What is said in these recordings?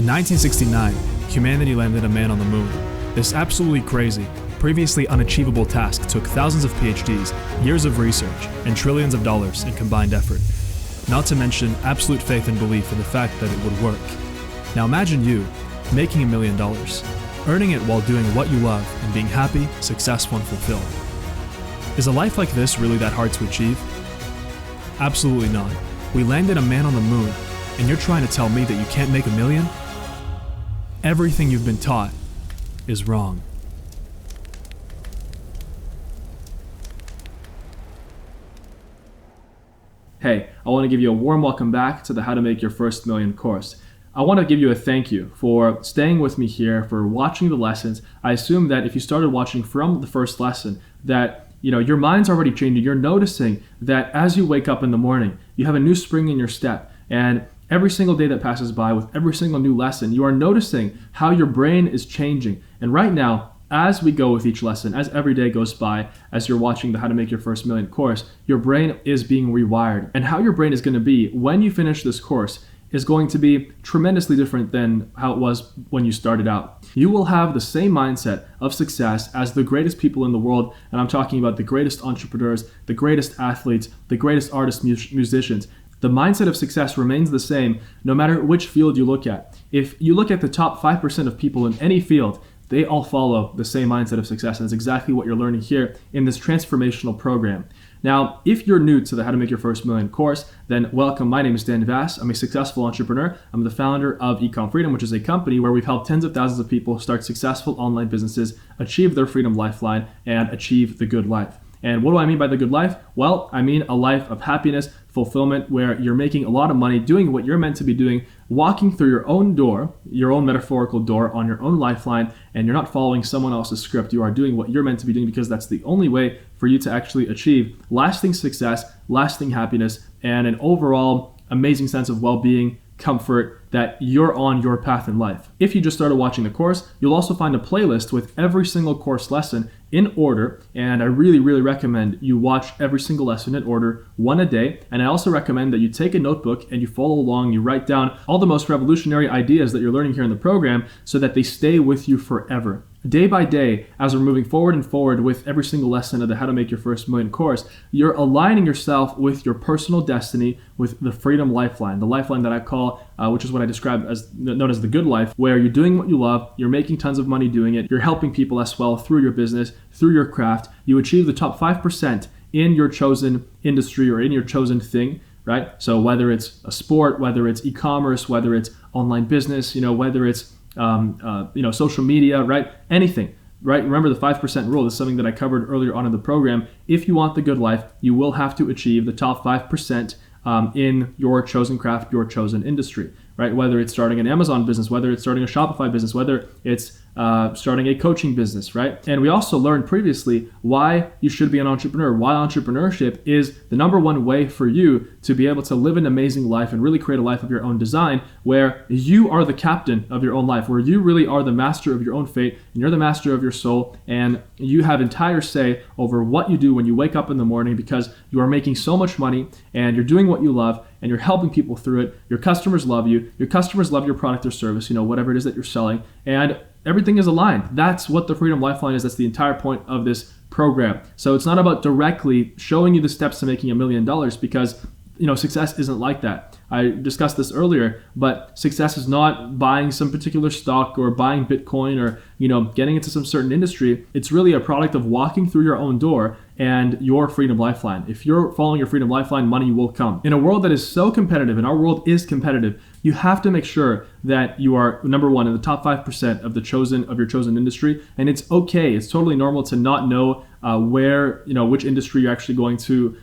In 1969, humanity landed a man on the moon. This absolutely crazy, previously unachievable task took thousands of PhDs, years of research, and trillions of dollars in combined effort. Not to mention absolute faith and belief in the fact that it would work. Now imagine you making $1 million, earning it while doing what you love and being happy, successful, and fulfilled. Is a life like this really that hard to achieve? Absolutely not. We landed a man on the moon, and you're trying to tell me that you can't make $1 million? Everything you've been taught is wrong. Hey, I want to give you a warm welcome back to the How to Make Your First Million course. I want to give you a thank you for staying with me here, for watching the lessons. I assume that if you started watching from the first lesson, that your mind's already changing. You're noticing that as you wake up in the morning, you have a new spring in your step, and every single day that passes by with every single new lesson, you are noticing how your brain is changing. And right now, as we go with each lesson, as every day goes by, as you're watching the How to Make Your First Million course, your brain is being rewired. And how your brain is going to be when you finish this course is going to be tremendously different than how it was when you started out. You will have the same mindset of success as the greatest people in the world, and I'm talking about the greatest entrepreneurs, the greatest athletes, the greatest artists, musicians. The mindset of success remains the same no matter which field you look at. If you look at the top 5% of people in any field, they all follow the same mindset of success, and that's exactly what you're learning here in this transformational program. Now, if you're new to the How to Make Your First Million course, then welcome. My name is Dan Vas. I'm a successful entrepreneur. I'm the founder of Ecom Freedom, which is a company where we've helped tens of thousands of people start successful online businesses, achieve their freedom lifeline, and achieve the good life. And what do I mean by the good life? Well, I mean a life of happiness, fulfillment, where you're making a lot of money, doing what you're meant to be doing, walking through your own door, your own metaphorical door on your own lifeline, and you're not following someone else's script. You are doing what you're meant to be doing because that's the only way for you to actually achieve lasting success, lasting happiness, and an overall amazing sense of well-being, comfort, that you're on your path in life. If you just started watching the course, you'll also find a playlist with every single course lesson in order, and I really recommend you watch every single lesson in order, one a day. And I also recommend that you take a notebook and you follow along, you write down all the most revolutionary ideas that you're learning here in the program so that they stay with you forever. Day by day, as we're moving forward and forward with every single lesson of the How to Make Your First Million course, you're aligning yourself with your personal destiny, with the freedom lifeline, the lifeline that I call, which is what I describe as known as the good life, where you're doing what you love, you're making tons of money doing it, you're helping people as well through your business, through your craft. You achieve the top 5% in your chosen industry or in your chosen thing, right? So whether it's a sport, whether it's e-commerce, whether it's online business, whether it's social media, right? Anything, right? Remember the 5% rule. This is something that I covered earlier on in the program. If you want the good life, you will have to achieve the top 5% in your chosen craft, your chosen industry, right? Whether it's starting an Amazon business, whether it's starting a Shopify business, whether it's starting a coaching business, right? And we also learned previously why you should be an entrepreneur, why entrepreneurship is the number one way for you to be able to live an amazing life and really create a life of your own design, where you are the captain of your own life, where you really are the master of your own fate, and you're the master of your soul, and you have entire say over what you do when you wake up in the morning, because you are making so much money and you're doing what you love and you're helping people through it. Your customers love you. Your customers love your product or service, whatever it is that you're selling, and everything is aligned. That's what the Freedom Lifeline is. That's the entire point of this program. So it's not about directly showing you the steps to making $1 million, because success isn't like that. I discussed this earlier, but success is not buying some particular stock or buying Bitcoin or getting into some certain industry. It's really a product of walking through your own door and your Freedom Lifeline. If you're following your Freedom Lifeline, money will come. In a world that is so competitive, and our world is competitive, you have to make sure that you are number one in the top 5% of your chosen industry. And it's okay. It's totally normal to not know which industry you're actually going to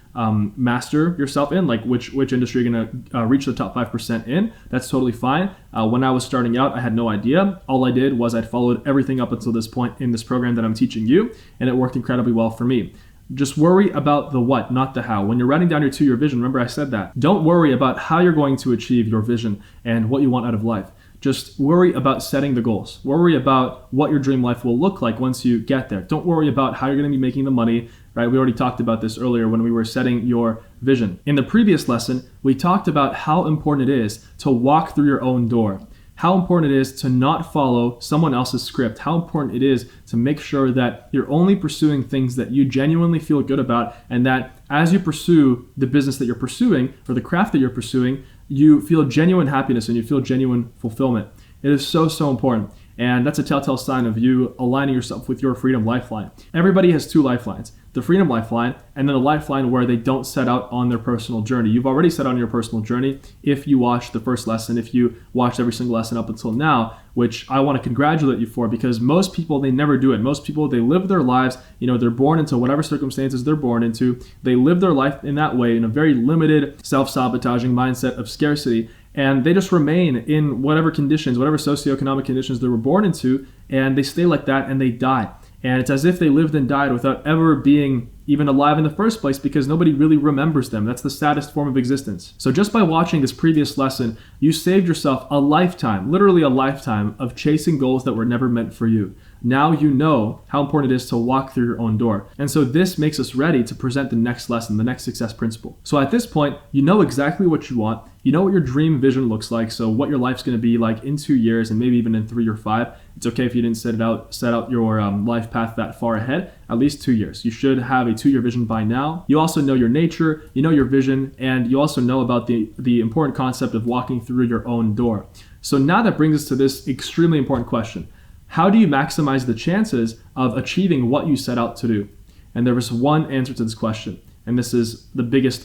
master yourself in, like which industry you're going to reach the top 5% in. That's totally fine. When I was starting out, I had no idea. All I did was I followed everything up until this point in this program that I'm teaching you, and it worked incredibly well for me. Just worry about the what, not the how. When you're writing down your 2-year vision, remember I said that. Don't worry about how you're going to achieve your vision and what you want out of life. Just worry about setting the goals. Worry about what your dream life will look like once you get there. Don't worry about how you're going to be making the money, right? We already talked about this earlier when we were setting your vision. In the previous lesson, we talked about how important it is to walk through your own door. how important it is to not follow someone else's script, how important it is to make sure that you're only pursuing things that you genuinely feel good about, and that as you pursue the business that you're pursuing or the craft that you're pursuing, you feel genuine happiness and you feel genuine fulfillment. It is so, so important. And that's a telltale sign of you aligning yourself with your freedom lifeline. Everybody has two lifelines, the freedom lifeline and then the lifeline where they don't set out on their personal journey. You've already set out on your personal journey if you watched the first lesson, if you watched every single lesson up until now, which I want to congratulate you for, because most people, they never do it. Most people, they live their lives, they're born into whatever circumstances they're born into. They live their life in that way, in a very limited, self-sabotaging mindset of scarcity. And they just remain in whatever conditions, whatever socioeconomic conditions they were born into, and they stay like that and they die. And it's as if they lived and died without ever being even alive in the first place, because nobody really remembers them. That's the saddest form of existence. So just by watching this previous lesson, you saved yourself a lifetime, literally a lifetime of chasing goals that were never meant for you. Now you know how important it is to walk through your own door. And so this makes us ready to present the next lesson, the next success principle. So at this point, you know exactly what you want. You know what your dream vision looks like. So what your life's going to be like in 2 years and maybe even in 3 or 5. It's okay if you didn't set out your life path that far ahead, at least 2 years. You should have a 2-year vision by now. You also know your nature, you know your vision, and you also know about the important concept of walking through your own door. So now that brings us to this extremely important question. How do you maximize the chances of achieving what you set out to do? And there is one answer to this question, and this is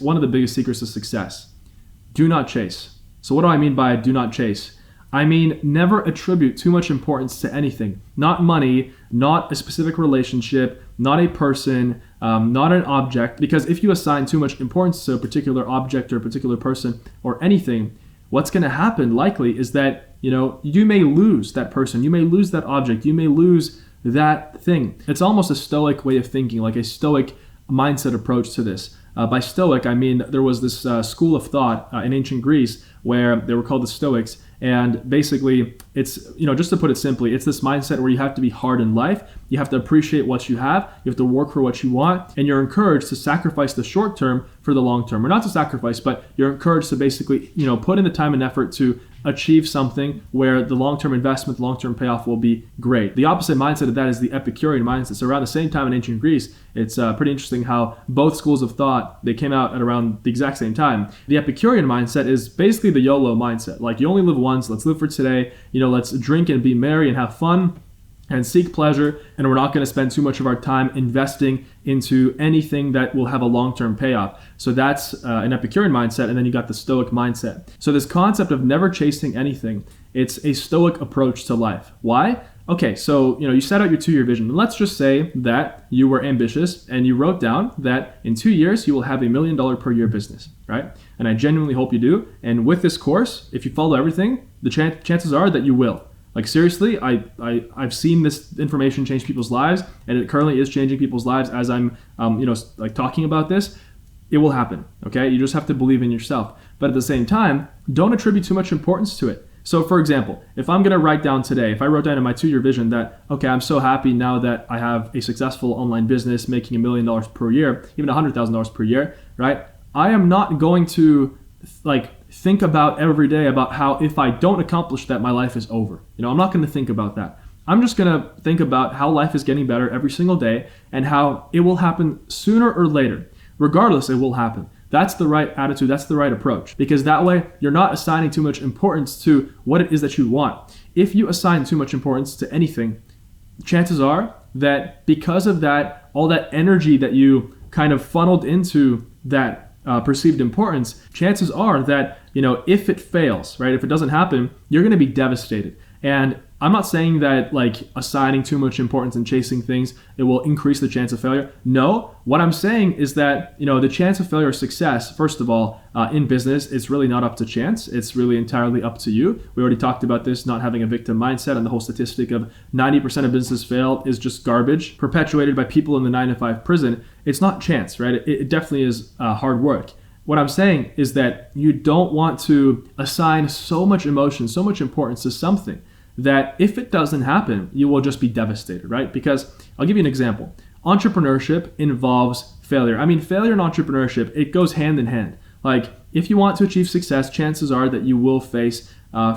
one of the biggest secrets of success. Do not chase. So what do I mean by do not chase? I mean, never attribute too much importance to anything. Not money, not a specific relationship, not a person, not an object. Because if you assign too much importance to a particular object or a particular person or anything, what's going to happen likely is that you may lose that person, you may lose that object, you may lose that thing. It's almost a stoic way of thinking, like a stoic mindset approach to this. By stoic, I mean there was this school of thought in ancient Greece where they were called the Stoics. And basically, it's, just to put it simply, it's this mindset where you have to be hard in life. You have to appreciate what you have. You have to work for what you want. And you're encouraged to sacrifice the short term for the long term. Or not to sacrifice, but you're encouraged to basically, put in the time and effort to achieve something where the long-term investment, the long-term payoff will be great. The opposite mindset of that is the Epicurean mindset. So around the same time in ancient Greece, it's pretty interesting how both schools of thought, they came out at around the exact same time. The Epicurean mindset is basically the YOLO mindset. Like, you only live once, let's live for today, let's drink and be merry and have fun and seek pleasure, and we're not going to spend too much of our time investing into anything that will have a long-term payoff. So that's an Epicurean mindset, and then you got the Stoic mindset. So this concept of never chasing anything, it's a Stoic approach to life. Why? Okay, so you set out your 2-year vision. Let's just say that you were ambitious and you wrote down that in 2 years you will have $1 million per year business, right? And I genuinely hope you do. And with this course, if you follow everything, the chances are that you will. Like, seriously, I've seen this information change people's lives, and it currently is changing people's lives as I'm, talking about this. It will happen, okay? You just have to believe in yourself. But at the same time, don't attribute too much importance to it. So, for example, if I'm going to write down today, if I wrote down in my 2-year vision that, okay, I'm so happy now that I have a successful online business making $1 million per year, even $100,000 per year, right? I am not going to, think about every day about how if I don't accomplish that, my life is over. I'm not going to think about that. I'm just going to think about how life is getting better every single day and how it will happen sooner or later. Regardless, it will happen. That's the right attitude. That's the right approach. Because that way, you're not assigning too much importance to what it is that you want. If you assign too much importance to anything, chances are that because of that, all that energy that you kind of funneled into that perceived importance, chances are that, if it fails, right, if it doesn't happen, you're going to be devastated. And I'm not saying that assigning too much importance and chasing things, it will increase the chance of failure. No, what I'm saying is that, the chance of failure or success, first of all, in business, it's really not up to chance. It's really entirely up to you. We already talked about this, not having a victim mindset, and the whole statistic of 90% of businesses fail is just garbage, perpetuated by people in the 9-to-5 prison. It's not chance, right? It definitely is hard work. What I'm saying is that you don't want to assign so much emotion, so much importance to something that if it doesn't happen, you will just be devastated, right? Because I'll give you an example. Entrepreneurship involves failure. I mean, failure and entrepreneurship, it goes hand in hand. Like, if you want to achieve success, chances are that you will face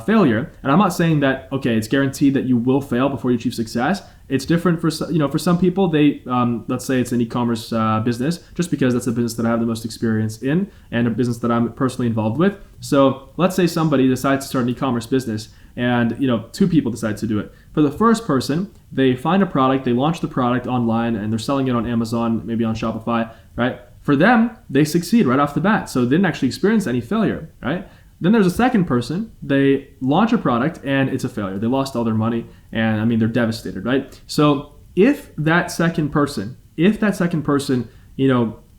failure. And I'm not saying that, okay, it's guaranteed that you will fail before you achieve success. It's different for some people. They let's say it's an e-commerce business, just because that's a business that I have the most experience in and a business that I'm personally involved with. So let's say somebody decides to start an e-commerce business, and two people decide to do it. For the first person, they find a product, they launch the product online, and they're selling it on Amazon, maybe on Shopify, right? For them, they succeed right off the bat, so they didn't actually experience any failure, right? Then there's a second person, they launch a product and it's a failure. They lost all their money, and they're devastated, right? So if that second person,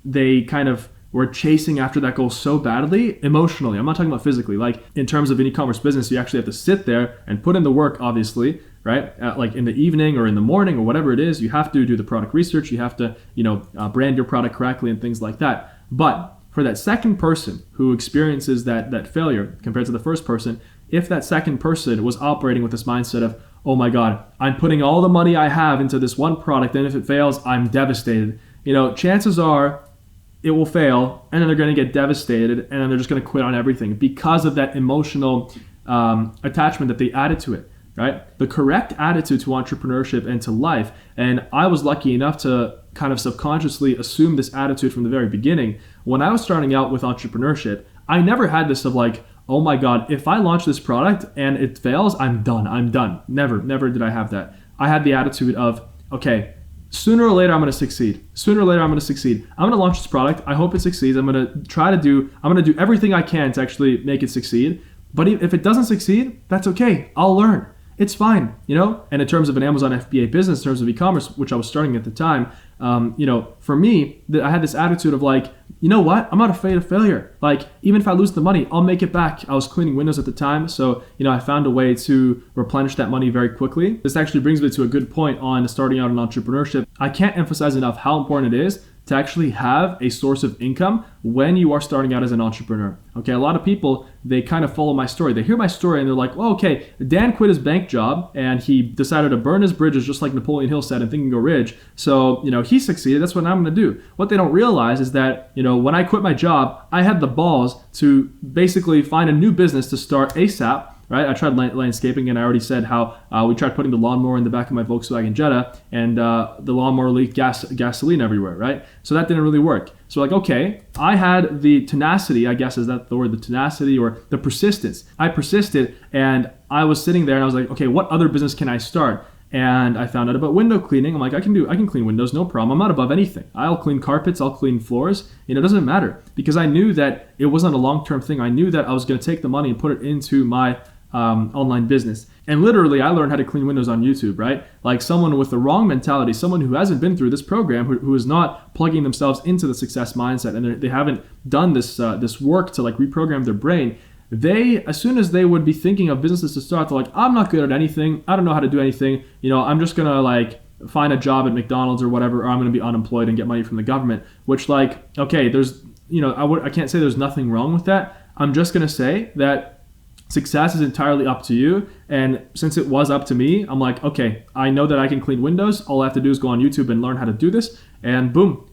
they kind of were chasing after that goal so badly, emotionally, I'm not talking about physically, like in terms of an e-commerce business, you actually have to sit there and put in the work, obviously, right? Like in the evening or in the morning or whatever it is, you have to do the product research, you have to, brand your product correctly and things like that. But for that second person who experiences that failure compared to the first person, if that second person was operating with this mindset of, oh my God, I'm putting all the money I have into this one product, and if it fails, I'm devastated. Chances are it will fail, and then they're going to get devastated, and then they're just going to quit on everything because of that emotional attachment that they added to it, right? The correct attitude to entrepreneurship and to life, and I was lucky enough to kind of subconsciously assume this attitude from the very beginning. When I was starting out with entrepreneurship, I never had this of like, oh my God, if I launch this product and it fails, I'm done. Never did I have that. I had the attitude of, okay, sooner or later I'm going to succeed. I'm going to launch this product. I hope it succeeds. I'm going to do everything I can to actually make it succeed. But if it doesn't succeed, that's okay. I'll learn. It's fine, And in terms of an Amazon FBA business, in terms of e-commerce, which I was starting at the time, for me, I had this attitude of like, you know what? I'm not afraid of failure. Like, even if I lose the money, I'll make it back. I was cleaning windows at the time, so, I found a way to replenish that money very quickly. This actually brings me to a good point on starting out in entrepreneurship. I can't emphasize enough how important it is to actually have a source of income when you are starting out as an entrepreneur. Okay, a lot of people, they kind of follow my story. They hear my story and they're like, well, okay, Dan quit his bank job and he decided to burn his bridges just like Napoleon Hill said in Think and Go Rich. So, he succeeded. That's what I'm going to do. What they don't realize is that, when I quit my job, I had the balls to basically find a new business to start ASAP. Right? I tried landscaping, and I already said how we tried putting the lawnmower in the back of my Volkswagen Jetta, and the lawnmower leaked gasoline everywhere, right? So that didn't really work. So okay, I had the tenacity, I guess is that the word, the tenacity or the persistence. I persisted, and I was sitting there and I was like, okay, what other business can I start? And I found out about window cleaning. I'm like, I can clean windows, no problem. I'm not above anything. I'll clean carpets, I'll clean floors. It doesn't matter, because I knew that it wasn't a long-term thing. I knew that I was going to take the money and put it into my online business. And literally, I learned how to clean windows on YouTube, right? Like someone with the wrong mentality, someone who hasn't been through this program, who is not plugging themselves into the success mindset, and they haven't done this work to like reprogram their brain. They, as soon as they would be thinking of businesses to start, they're like, I'm not good at anything. I don't know how to do anything. I'm just going to like find a job at McDonald's or whatever, or I'm going to be unemployed and get money from the government, which like, okay, there's, I can't say there's nothing wrong with that. I'm just going to say that success is entirely up to you. And since it was up to me, I'm like, okay, I know that I can clean windows. All I have to do is go on YouTube and learn how to do this, and boom,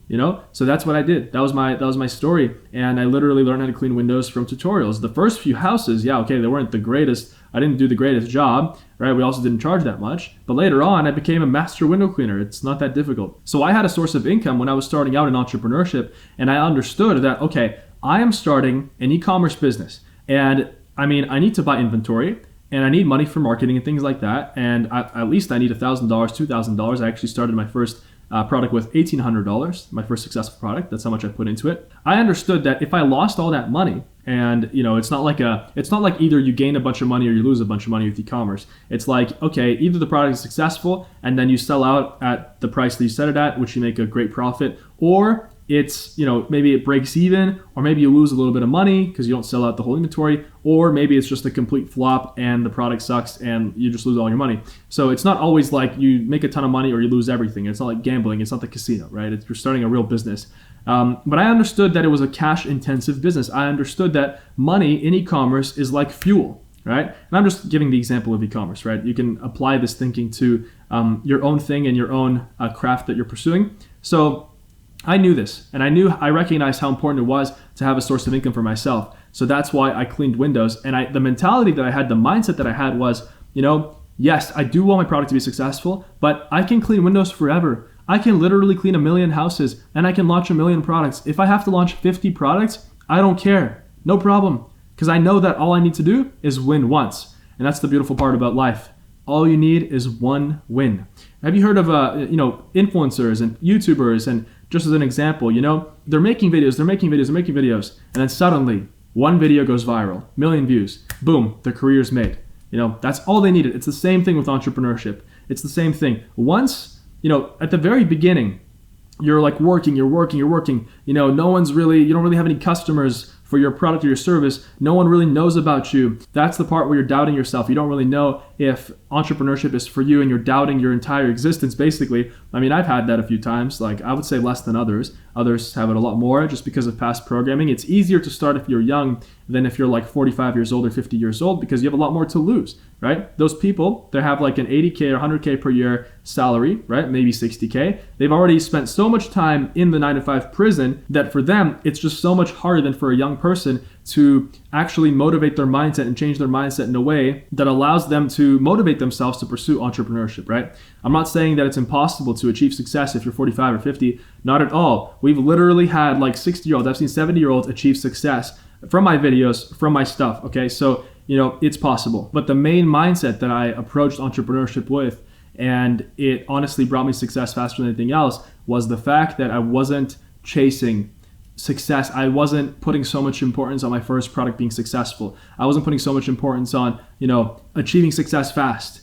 So that's what I did. That was my story. And I literally learned how to clean windows from tutorials. The first few houses, they weren't the greatest. I didn't do the greatest job, right? We also didn't charge that much. But later on, I became a master window cleaner. It's not that difficult. So I had a source of income when I was starting out in entrepreneurship, and I understood that, okay, I am starting an e-commerce business, and I need to buy inventory, and I need money for marketing and things like that. And at least I need $1,000, $2,000. I actually started my first product with $1,800, my first successful product. That's how much I put into it. I understood that if I lost all that money, and it's not like either you gain a bunch of money or you lose a bunch of money with e-commerce. It's like, okay, either the product is successful and then you sell out at the price that you set it at, which you make a great profit, or it's, maybe it breaks even, or maybe you lose a little bit of money because you don't sell out the whole inventory, or maybe it's just a complete flop and the product sucks and you just lose all your money. So it's not always like you make a ton of money or you lose everything. It's not like gambling. It's not the casino, right? You're starting a real business. But I understood that it was a cash-intensive business. I understood that money in e-commerce is like fuel, right? And I'm just giving the example of e-commerce, right? You can apply this thinking to your own thing and your own craft that you're pursuing. So I knew this, and I recognized how important it was to have a source of income for myself. So that's why I cleaned windows. And the mentality that I had, the mindset that I had was, yes, I do want my product to be successful, but I can clean windows forever. I can literally clean 1 million houses and I can launch 1 million products. If I have to launch 50 products, I don't care. No problem. Because I know that all I need to do is win once. And that's the beautiful part about life. All you need is one win. Have you heard of influencers and YouTubers? And just as an example, they're making videos, and then suddenly one video goes viral, 1 million views, boom, their career's made. That's all they needed. It's the same thing with entrepreneurship. It's the same thing. Once, at the very beginning, you're like working. No one's really, you don't really have any customers for your product or your service. No one really knows about you. That's the part where you're doubting yourself. You don't really know if entrepreneurship is for you and you're doubting your entire existence, basically. I mean, I've had that a few times. Like, I would say less than others. Others have it a lot more just because of past programming. It's easier to start if you're young than if you're like 45 years old or 50 years old because you have a lot more to lose, right? Those people, they have like an 80K or 100K per year salary, right? Maybe 60K. They've already spent so much time in the 9-to-5 prison that for them, it's just so much harder than for a young person to actually motivate their mindset and change their mindset in a way that allows them to motivate themselves to pursue entrepreneurship, right? I'm not saying that it's impossible to achieve success if you're 45 or 50, not at all. We've literally had like 60-year-olds, I've seen 70-year-olds achieve success from my videos, from my stuff, okay? So, it's possible. But the main mindset that I approached entrepreneurship with, and it honestly brought me success faster than anything else, was the fact that I wasn't chasing success. I wasn't putting so much importance on my first product being successful. I wasn't putting so much importance on, achieving success fast,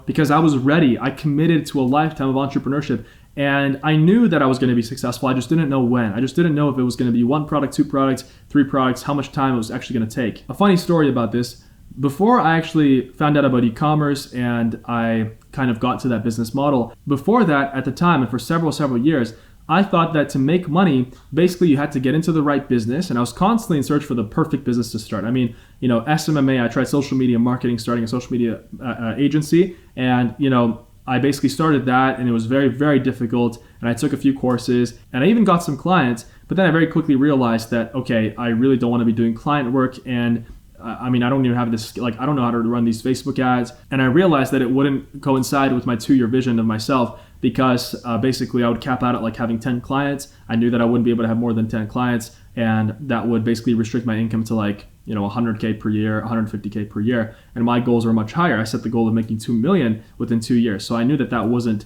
because I was ready. I committed to a lifetime of entrepreneurship and I knew that I was going to be successful. I just didn't know when. I just didn't know if it was going to be 1 product, 2 products, 3 products, how much time it was actually going to take. A funny story about this, before I actually found out about e-commerce and I kind of got to that business model, before that, at the time and for several years, I thought that to make money, basically you had to get into the right business, and I was constantly in search for the perfect business to start. I mean, SMMA, I tried social media marketing, starting a social media agency, and I basically started that, and it was very, very difficult, and I took a few courses, and I even got some clients, but then I very quickly realized that, okay, I really don't want to be doing client work, and I don't even have this, I don't know how to run these Facebook ads, and I realized that it wouldn't coincide with my 2-year vision of myself, because basically I would cap out at having 10 clients. I knew that I wouldn't be able to have more than 10 clients, and that would basically restrict my income to 100K per year, 150K per year. And my goals were much higher. I set the goal of making 2 million within 2 years. So I knew that that wasn't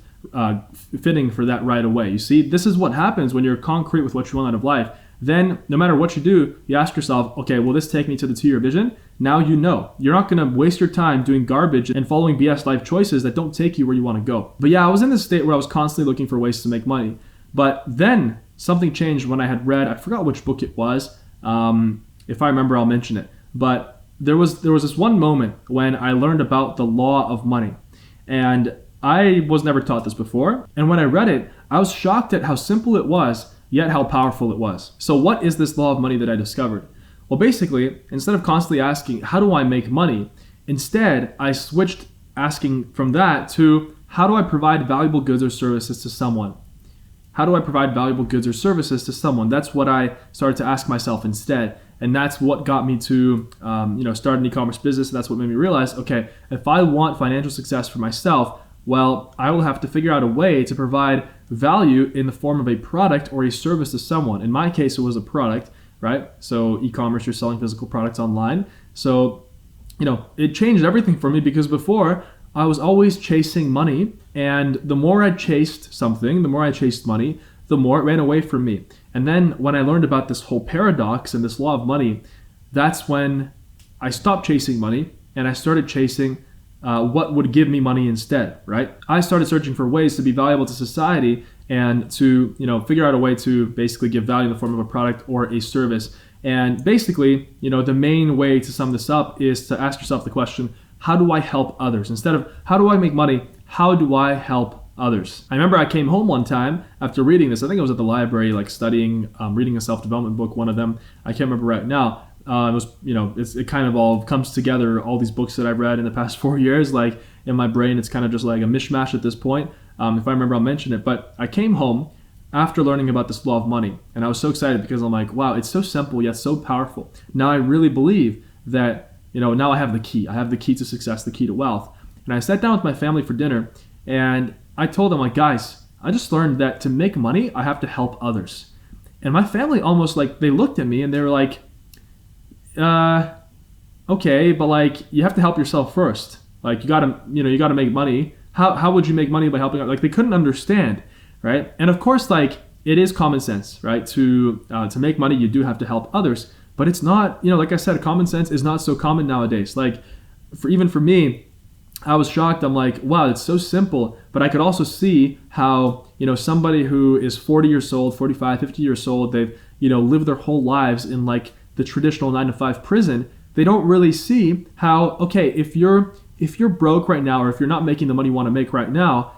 fitting for that right away. You see, this is what happens when you're concrete with what you want out of life. Then no matter what you do, you ask yourself, okay, will this take me to the 2-year vision? Now you know. You're not going to waste your time doing garbage and following BS life choices that don't take you where you want to go. But yeah, I was in this state where I was constantly looking for ways to make money. But then something changed when I had read, I forgot which book it was. If I remember, I'll mention it. But there was this one moment when I learned about the law of money. And I was never taught this before. And when I read it, I was shocked at how simple it was, yet how powerful it was. So what is this law of money that I discovered? Well, basically, instead of constantly asking, how do I make money? Instead, I switched asking from that to, how do I provide valuable goods or services to someone? How do I provide valuable goods or services to someone? That's what I started to ask myself instead. And that's what got me to start an e-commerce business. And that's what made me realize, okay, if I want financial success for myself, well, I will have to figure out a way to provide value in the form of a product or a service to someone. In my case, it was a product, right? So e-commerce, you're selling physical products online. So, it changed everything for me, because before I was always chasing money, and the more I chased something, the more I chased money, the more it ran away from me. And then when I learned about this whole paradox and this law of money, that's when I stopped chasing money and I started chasing what would give me money instead, right? I started searching for ways to be valuable to society and to, figure out a way to basically give value in the form of a product or a service. And basically, the main way to sum this up is to ask yourself the question, how do I help others? Instead of how do I make money, how do I help others? I remember I came home one time after reading this. I think I was at the library, studying, reading a self-development book, one of them. I can't remember right now. It was, it kind of all comes together, all these books that I've read in the past 4 years, in my brain, it's kind of just like a mishmash at this point. If I remember, I'll mention it. But I came home after learning about this law of money. And I was so excited because I'm like, wow, it's so simple yet so powerful. Now I really believe that, now I have the key. I have the key to success, the key to wealth. And I sat down with my family for dinner and I told them, like, guys, I just learned that to make money, I have to help others. And my family almost they looked at me and they were like, okay, but you have to help yourself first. You gotta make money. How would you make money by helping out? They couldn't understand, right? And of course, it is common sense, right? To make money, you do have to help others, but it's not, like I said, common sense is not so common nowadays. For me, I was shocked. I'm like, wow, it's so simple, but I could also see how, somebody who is 40 years old, 45, 50 years old, they've, lived their whole lives in the traditional 9-to-5 prison. They don't really see how, okay, if you're broke right now, or if you're not making the money you want to make right now,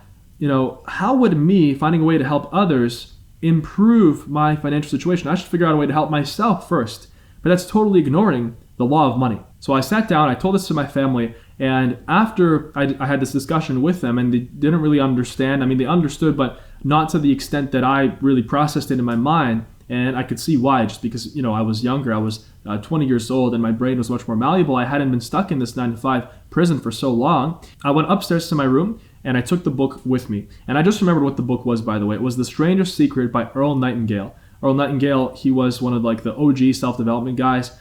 how would me finding a way to help others improve my financial situation? I should figure out a way to help myself first. But that's totally ignoring the law of money. So I sat down, I told this to my family, and after I had this discussion with them, and they didn't really understand. I mean, they understood, but not to the extent that I really processed it in my mind. And I could see why, just because, I was younger. I was 20 years old and my brain was much more malleable. I hadn't been stuck in this 9-to-5 prison for so long. I went upstairs to my room and I took the book with me. And I just remembered what the book was, by the way. It was The Strangest Secret by Earl Nightingale. Earl Nightingale, he was one of the OG self-development guys.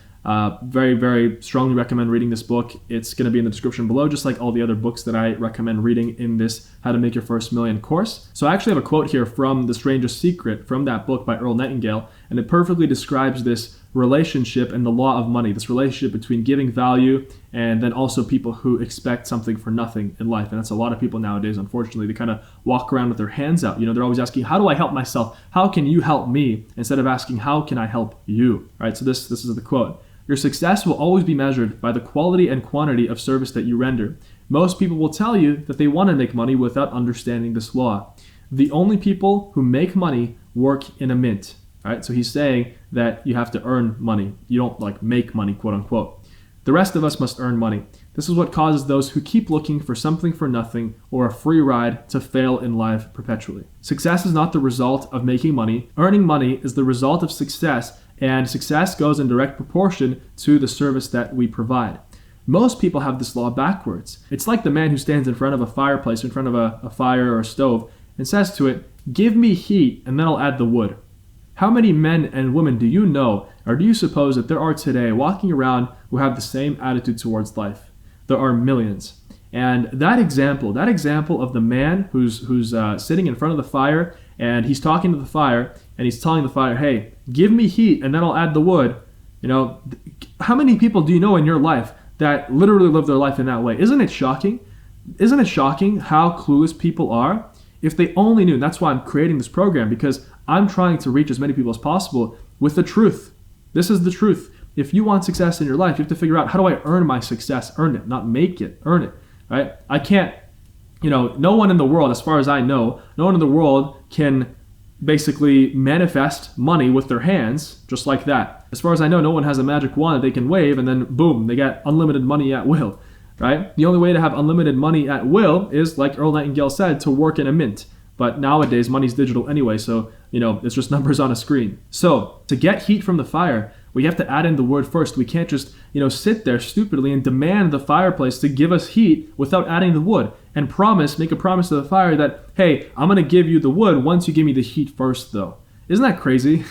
Very, very strongly recommend reading this book. It's going to be in the description below, just like all the other books that I recommend reading in this How to Make Your First Million course. So I actually have a quote here from The Strangest Secret from that book by Earl Nightingale, and it perfectly describes this relationship and the law of money, this relationship between giving value and then also people who expect something for nothing in life. And that's a lot of people nowadays, unfortunately. They kind of walk around with their hands out. They're always asking, how do I help myself? How can you help me? Instead of asking, how can I help you? All right, so this is the quote. Your success will always be measured by the quality and quantity of service that you render. Most people will tell you that they want to make money without understanding this law. The only people who make money work in a mint. All right, so he's saying that you have to earn money. You don't make money, quote unquote. The rest of us must earn money. This is what causes those who keep looking for something for nothing or a free ride to fail in life perpetually. Success is not the result of making money. Earning money is the result of success, and success goes in direct proportion to the service that we provide. Most people have this law backwards. It's like the man who stands in front of a fireplace, in front of a fire or a stove, and says to it, "Give me heat, and then I'll add the wood." How many men and women do you know, or do you suppose that there are today walking around who have the same attitude towards life? There are millions. And that example of the man who's sitting in front of the fire, and he's talking to the fire, and he's telling the fire, "Hey, give me heat, and then I'll add the wood." How many people do you know in your life that literally live their life in that way? Isn't it shocking? Isn't it shocking how clueless people are? If they only knew. That's why I'm creating this program, because I'm trying to reach as many people as possible with the truth. This is the truth. If you want success in your life, you have to figure out, how do I earn my success? Earn it, not make it. Earn it, right? I can't, no one in the world, as far as I know, no one in the world can basically manifest money with their hands just like that. As far as I know, no one has a magic wand that they can wave and then boom, they get unlimited money at will, right? The only way to have unlimited money at will is, like Earl Nightingale said, to work in a mint. But nowadays, money's digital anyway, so, it's just numbers on a screen. So, to get heat from the fire, we have to add in the wood first. We can't just, sit there stupidly and demand the fireplace to give us heat without adding the wood and make a promise to the fire that, hey, I'm going to give you the wood once you give me the heat first, though. Isn't that crazy?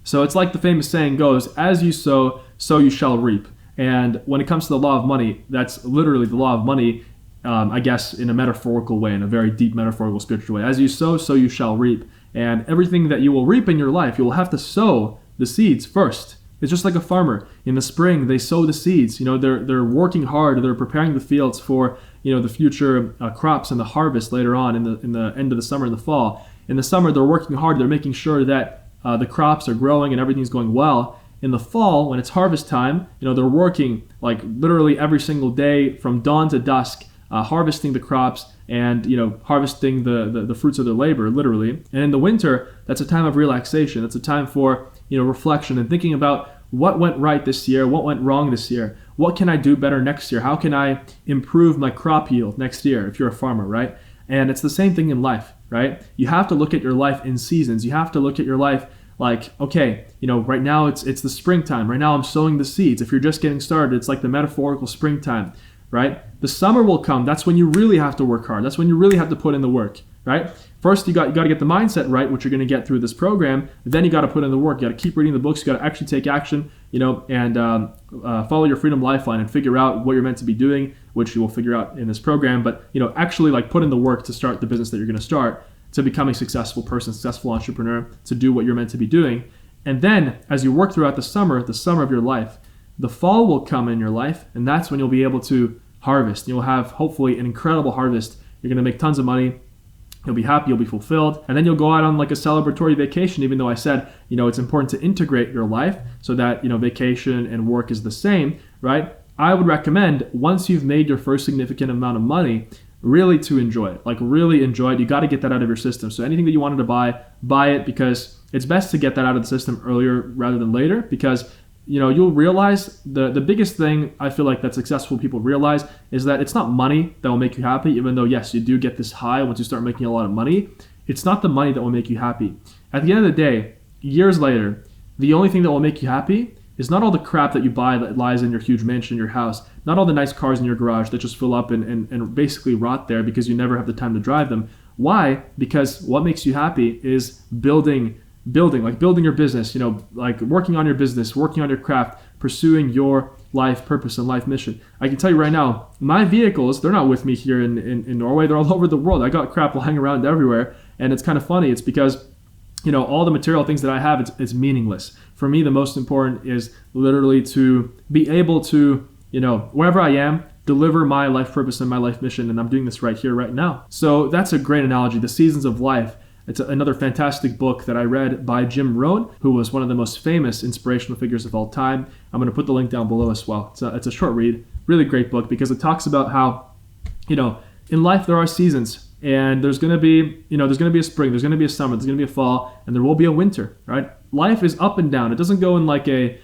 So it's like the famous saying goes, as you sow, so you shall reap. And when it comes to the law of money, that's literally the law of money, I guess, in a metaphorical way, in a very deep metaphorical spiritual way. As you sow, so you shall reap. And everything that you will reap in your life, you will have to sow the seeds first. It's just like a farmer. In the spring, they sow the seeds. They're working hard. They're preparing the fields for, the future crops and the harvest later on in the end of the summer and the fall. In the summer, they're working hard. They're making sure that the crops are growing and everything's going well. In the fall, when it's harvest time, they're working literally every single day from dawn to dusk, harvesting the crops and harvesting the fruits of their labor, literally. And in the winter, that's a time of relaxation. That's a time for reflection and thinking about what went right this year, what went wrong this year, what can I do better next year, how can I improve my crop yield next year if you're a farmer, right? And it's the same thing in life, right? You have to look at your life in seasons. You have to look at your life like, okay, right now it's the springtime. Right now I'm sowing the seeds. If you're just getting started, it's like the metaphorical springtime, right? The summer will come. That's when you really have to work hard. That's when you really have to put in the work, right? First, you got to get the mindset right, which you're going to get through this program. Then you got to put in the work. You got to keep reading the books. You got to actually take action, and follow your freedom lifeline and figure out what you're meant to be doing, which you will figure out in this program. But actually like put in the work to start the business that you're going to start, to become a successful person, successful entrepreneur, to do what you're meant to be doing. And then as you work throughout the summer of your life, the fall will come in your life, and that's when you'll be able to harvest. You'll have hopefully an incredible harvest. You're going to make tons of money. You'll be happy, you'll be fulfilled, and then you'll go out on like a celebratory vacation, even though I said, it's important to integrate your life so that, vacation and work is the same, right? I would recommend, once you've made your first significant amount of money, really to enjoy it. Like really enjoy it. You got to get that out of your system. So anything that you wanted to buy it, because it's best to get that out of the system earlier rather than later, because you'll realize the biggest thing I feel like that successful people realize is that it's not money that will make you happy, even though yes, you do get this high once you start making a lot of money. It's not the money that will make you happy. At the end of the day, years later, the only thing that will make you happy is not all the crap that you buy that lies in your huge mansion, your house, not all the nice cars in your garage that just fill up and basically rot there because you never have the time to drive them. Why? Because what makes you happy is building your business, like working on your business, working on your craft, pursuing your life purpose and life mission. I can tell you right now, my vehicles, they're not with me here in Norway. They're all over the world. I got crap lying around everywhere. And it's kind of funny. It's because, all the material things that I have, it's meaningless. For me, the most important is literally to be able to, wherever I am, deliver my life purpose and my life mission. And I'm doing this right here, right now. So that's a great analogy. The seasons of life. It's another fantastic book that I read by Jim Rohn, who was one of the most famous inspirational figures of all time. I'm going to put the link down below as well. It's a short read, really great book, because it talks about how, in life there are seasons, and there's going to be a spring, there's going to be a summer, there's going to be a fall, and there will be a winter, right? Life is up and down. It doesn't go in like a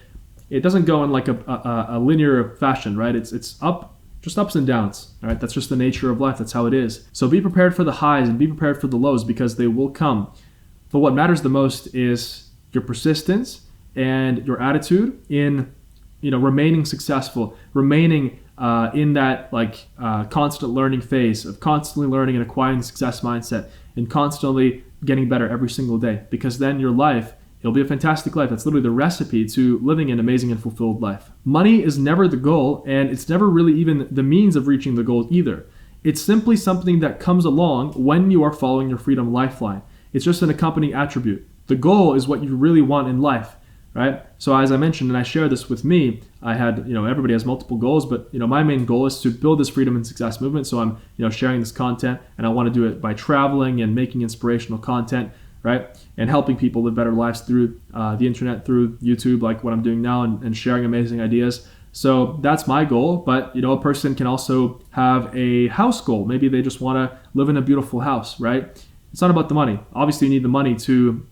linear fashion, right? It's up. Just ups and downs, all right? That's just the nature of life. That's how it is. So be prepared for the highs and be prepared for the lows, because they will come. But what matters the most is your persistence and your attitude in, remaining successful, remaining in that constant learning phase of constantly learning and acquiring success mindset and constantly getting better every single day. Because then your life, it'll be a fantastic life. That's literally the recipe to living an amazing and fulfilled life. Money is never the goal, and it's never really even the means of reaching the goal either. It's simply something that comes along when you are following your freedom lifeline. It's just an accompanying attribute. The goal is what you really want in life, right? So as I mentioned, and I share this with me, I had, everybody has multiple goals, but, my main goal is to build this freedom and success movement. So I'm, sharing this content, and I want to do it by traveling and making inspirational content, right? And helping people live better lives through the internet, through YouTube, like what I'm doing now, and sharing amazing ideas. So that's my goal. But, a person can also have a house goal. Maybe they just want to live in a beautiful house, right? It's not about the money. Obviously, you need the money to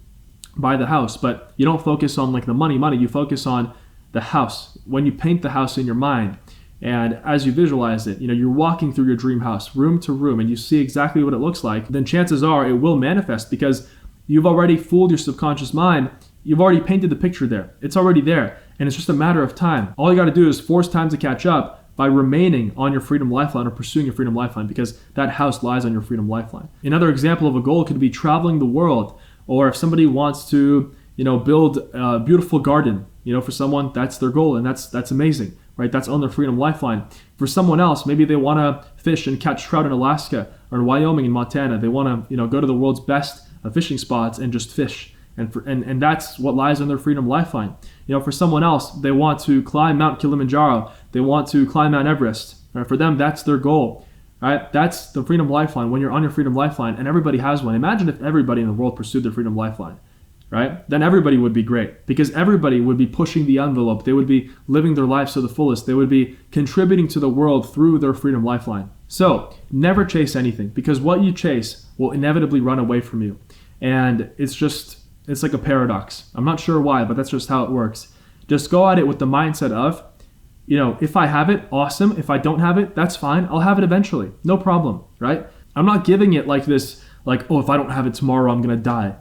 buy the house, but you don't focus on the money. You focus on the house. When you paint the house in your mind, and as you visualize it, you're walking through your dream house, room to room, and you see exactly what it looks like, then chances are it will manifest, because you've already fooled your subconscious mind. You've already painted the picture there. It's already there. And it's just a matter of time. All you got to do is force time to catch up by remaining on your freedom lifeline or pursuing your freedom lifeline, because that house lies on your freedom lifeline. Another example of a goal could be traveling the world. Or if somebody wants to, build a beautiful garden, for someone, that's their goal, and that's amazing, right? That's on their freedom lifeline. For someone else, maybe they want to fish and catch trout in Alaska or in Wyoming and Montana. They want to, go to the world's best fishing spots and just fish, and that's what lies on their freedom lifeline. For someone else, they want to climb Mount Kilimanjaro, they want to climb Mount Everest. Right? For them, that's their goal. Right? That's the freedom lifeline. When you're on your freedom lifeline, and everybody has one. Imagine if everybody in the world pursued their freedom lifeline, right? Then everybody would be great, because everybody would be pushing the envelope. They would be living their lives to the fullest. They would be contributing to the world through their freedom lifeline. So never chase anything, because what you chase will inevitably run away from you. And it's like a paradox. I'm not sure why, but that's just how it works. Just go at it with the mindset of, if I have it, awesome. If I don't have it, that's fine. I'll have it eventually. No problem, right? I'm not giving it like this, like, oh, if I don't have it tomorrow, I'm going to die.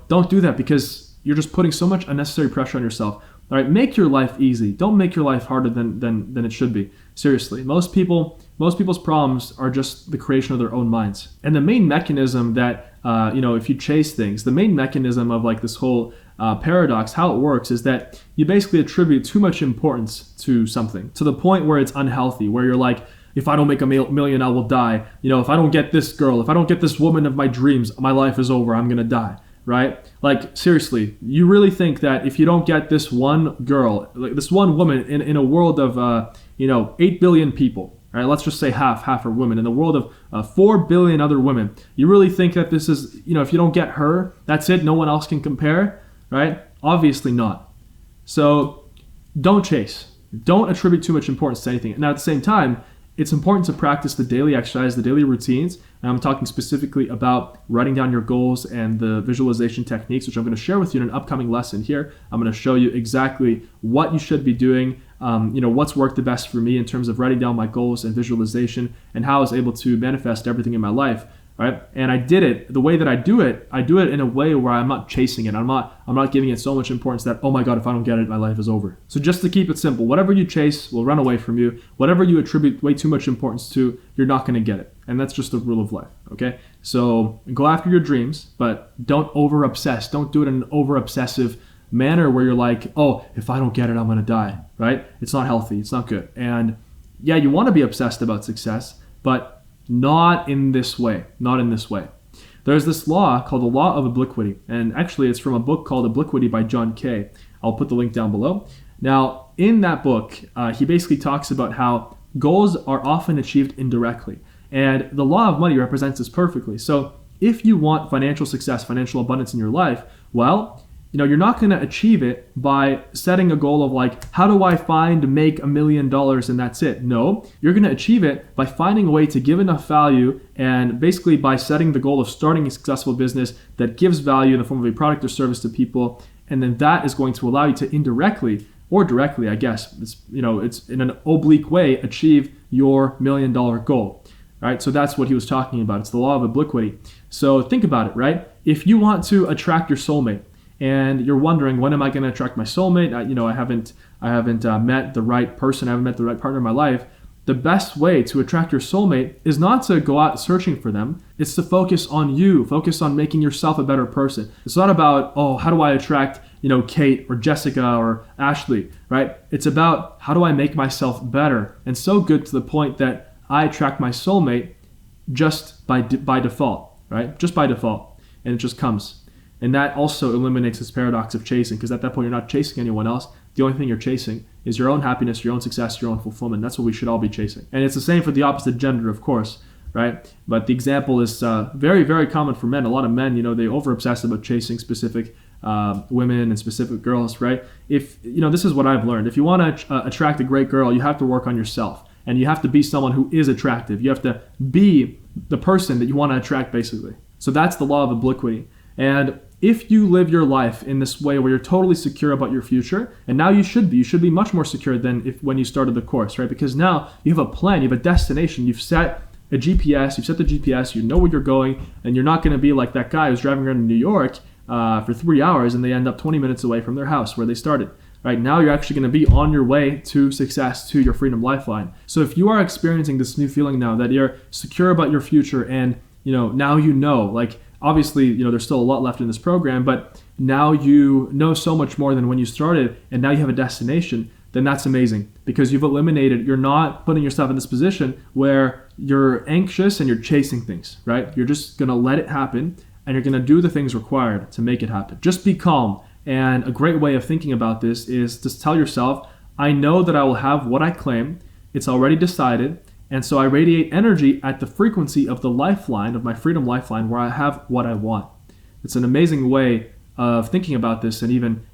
Don't do that, because you're just putting so much unnecessary pressure on yourself. All right, make your life easy. Don't make your life harder than it should be. Seriously, most people's problems are just the creation of their own minds. And the main mechanism that, if you chase things, the main mechanism of like this whole paradox, how it works is that you basically attribute too much importance to something to the point where it's unhealthy, where you're like, if I don't make a million, I will die. If I don't get this girl, if I don't get this woman of my dreams, my life is over. I'm going to die. Right? Like, seriously, you really think that if you don't get this one girl, like this one woman in a world of, 8 billion people, right? Let's just say half are women, in the world of 4 billion other women, you really think that this is, if you don't get her, that's it, no one else can compare, right? Obviously not. So don't chase. Don't attribute too much importance to anything. Now, at the same time, it's important to practice the daily exercise, the daily routines. And I'm talking specifically about writing down your goals and the visualization techniques, which I'm going to share with you in an upcoming lesson here. I'm going to show you exactly what you should be doing, what's worked the best for me in terms of writing down my goals and visualization, and how I was able to manifest everything in my life. Right? And I did it the way that I do it in a way where I'm not chasing it. I'm not giving it so much importance that, oh my God, if I don't get it, my life is over. So just to keep it simple, whatever you chase will run away from you. Whatever you attribute way too much importance to, you're not going to get it. And that's just the rule of life. Okay? So go after your dreams, but don't over obsess. Don't do it in an over obsessive manner where you're like, oh, if I don't get it, I'm going to die. Right? It's not healthy. It's not good. And yeah, you want to be obsessed about success, but not in this way. Not in this way. There's this law called the law of obliquity. And actually, it's from a book called Obliquity by John Kay. I'll put the link down below. Now, in that book, he basically talks about how goals are often achieved indirectly. And the law of money represents this perfectly. So if you want financial success, financial abundance in your life, well, you're not going to achieve it by setting a goal of like, how do I make $1 million and that's it? No, you're going to achieve it by finding a way to give enough value, and basically by setting the goal of starting a successful business that gives value in the form of a product or service to people. And then that is going to allow you to indirectly or directly, I guess, it's in an oblique way, achieve your $1 million goal. Right? So that's what he was talking about. It's the law of obliquity. So think about it, right? If you want to attract your soulmate, and you're wondering, when am I going to attract my soulmate? I haven't met the right person. I haven't met the right partner in my life. The best way to attract your soulmate is not to go out searching for them. It's to focus on you. Focus on making yourself a better person. It's not about, oh, how do I attract, Kate or Jessica or Ashley, right? It's about, how do I make myself better and so good to the point that I attract my soulmate just by default, right? Just by default. And it just comes. And that also eliminates this paradox of chasing, because at that point, you're not chasing anyone else. The only thing you're chasing is your own happiness, your own success, your own fulfillment. That's what we should all be chasing. And it's the same for the opposite gender, of course, right? But the example is very, very common for men. A lot of men, they over-obsess about chasing specific women and specific girls, right? If, this is what I've learned. If you want to attract a great girl, you have to work on yourself. And you have to be someone who is attractive. You have to be the person that you want to attract, basically. So that's the law of obliquity. And if you live your life in this way where you're totally secure about your future, and now you should be much more secure than when you started the course, right? Because now you have a plan, you have a destination, you've set the GPS, you know where you're going, and you're not going to be like that guy who's driving around in New York for 3 hours and they end up 20 minutes away from their house where they started. Right now, you're actually going to be on your way to success, to your freedom lifeline. So if you are experiencing this new feeling now that you're secure about your future, and now like, obviously, there's still a lot left in this program, but now you know so much more than when you started, and now you have a destination, then that's amazing, because you're not putting yourself in this position where you're anxious and you're chasing things, right? You're just going to let it happen, and you're going to do the things required to make it happen. Just be calm. And a great way of thinking about this is to tell yourself, I know that I will have what I claim. It's already decided. And so I radiate energy at the frequency of the lifeline, of my freedom lifeline, where I have what I want. It's an amazing way of thinking about this, and even,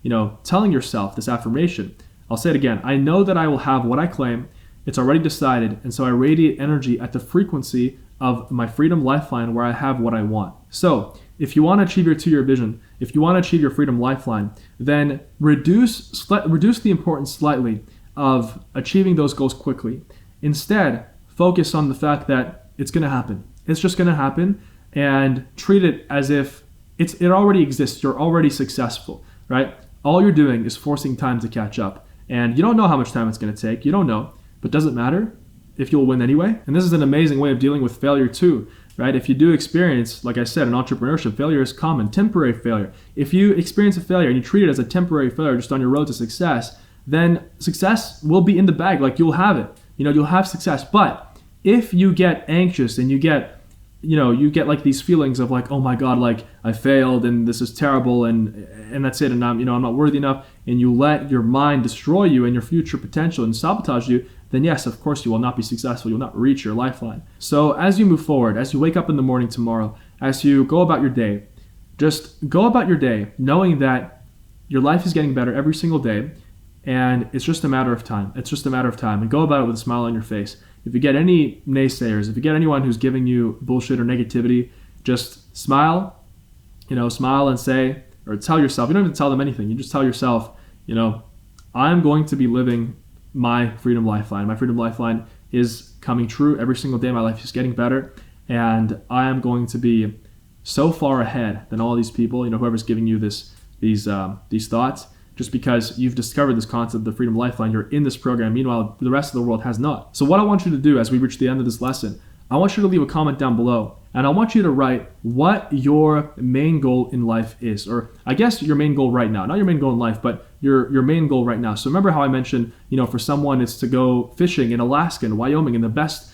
telling yourself this affirmation. I'll say it again. I know that I will have what I claim. It's already decided. And so I radiate energy at the frequency of my freedom lifeline, where I have what I want. So if you want to achieve your 2-year vision, if you want to achieve your freedom lifeline, then reduce the importance slightly of achieving those goals quickly. Instead, focus on the fact that it's going to happen. It's just going to happen, and treat it as if it already exists. You're already successful, right? All you're doing is forcing time to catch up. And you don't know how much time it's going to take. You don't know. But does it matter if you'll win anyway? And this is an amazing way of dealing with failure too, right? If you do experience, like I said, in entrepreneurship, failure is common, temporary failure. If you experience a failure and you treat it as a temporary failure just on your road to success, then success will be in the bag. Like, you'll have it. You'll have success. But if you get anxious and you get like these feelings of like, oh my God, like I failed and this is terrible and that's it, and I'm not worthy enough, and you let your mind destroy you and your future potential and sabotage you, then yes, of course you will not be successful. You'll not reach your lifeline. So as you move forward, as you wake up in the morning tomorrow, as you go about your day, just go about your day knowing that your life is getting better every single day, and it's just a matter of time. It's just a matter of time. And go about it with a smile on your face. If you get any naysayers, if you get anyone who's giving you bullshit or negativity, just smile, smile and say, or tell yourself, you don't even tell them anything. You just tell yourself, I'm going to be living my freedom lifeline. My freedom lifeline is coming true every single day. My life is getting better, and I am going to be so far ahead than all these people, whoever's giving you these thoughts, just because you've discovered this concept of the freedom lifeline. You're in this program. Meanwhile, the rest of the world has not. So what I want you to do as we reach the end of this lesson, I want you to leave a comment down below, and I want you to write what your main goal in life is, or I guess your main goal right now, not your main goal in life, but your main goal right now. So remember how I mentioned, for someone it's to go fishing in Alaska and Wyoming in the best,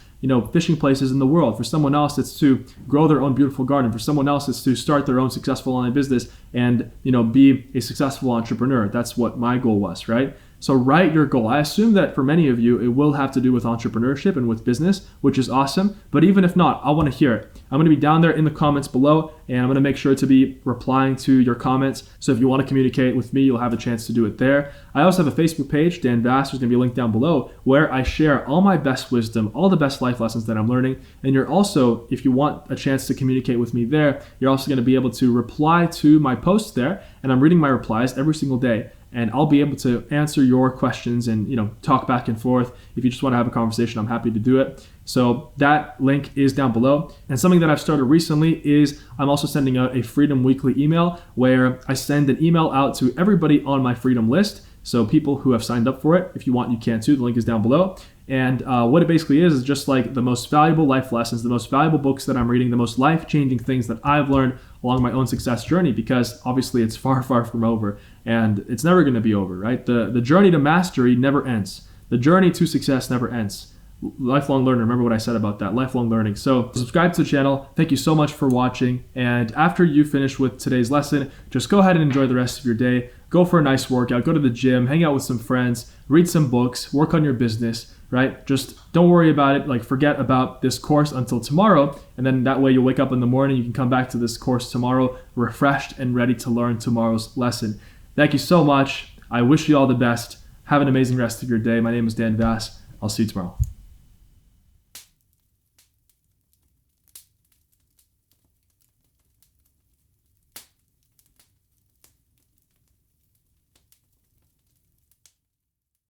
fishing places in the world. For someone else, it's to grow their own beautiful garden. For someone else, it's to start their own successful online business and, be a successful entrepreneur. That's what my goal was, right? So write your goal. I assume that for many of you, it will have to do with entrepreneurship and with business, which is awesome. But even if not, I want to hear it. I'm going to be down there in the comments below, and I'm going to make sure to be replying to your comments. So if you want to communicate with me, you'll have a chance to do it there. I also have a Facebook page, Dan Vas, there's going to be a link down below, where I share all my best wisdom, all the best life lessons that I'm learning. And you're also, if you want a chance to communicate with me there, you're also going to be able to reply to my posts there. And I'm reading my replies every single day. And I'll be able to answer your questions and talk back and forth. If you just want to have a conversation, I'm happy to do it. So that link is down below. And something that I've started recently is I'm also sending out a Freedom Weekly email, where I send an email out to everybody on my Freedom list. So people who have signed up for it, if you want, you can too. The link is down below. And what it basically is just like the most valuable life lessons, the most valuable books that I'm reading, the most life-changing things that I've learned along my own success journey, because obviously it's far, far from over, and it's never going to be over, right? The journey to mastery never ends. The journey to success never ends. Lifelong learner, remember what I said about that, lifelong learning. So subscribe to the channel. Thank you so much for watching. And after you finish with today's lesson, just go ahead and enjoy the rest of your day. Go for a nice workout, go to the gym, hang out with some friends, read some books, work on your business, right? Just don't worry about it. Like, forget about this course until tomorrow. And then that way you'll wake up in the morning, you can come back to this course tomorrow, refreshed and ready to learn tomorrow's lesson. Thank you so much. I wish you all the best. Have an amazing rest of your day. My name is Dan Vas. I'll see you tomorrow.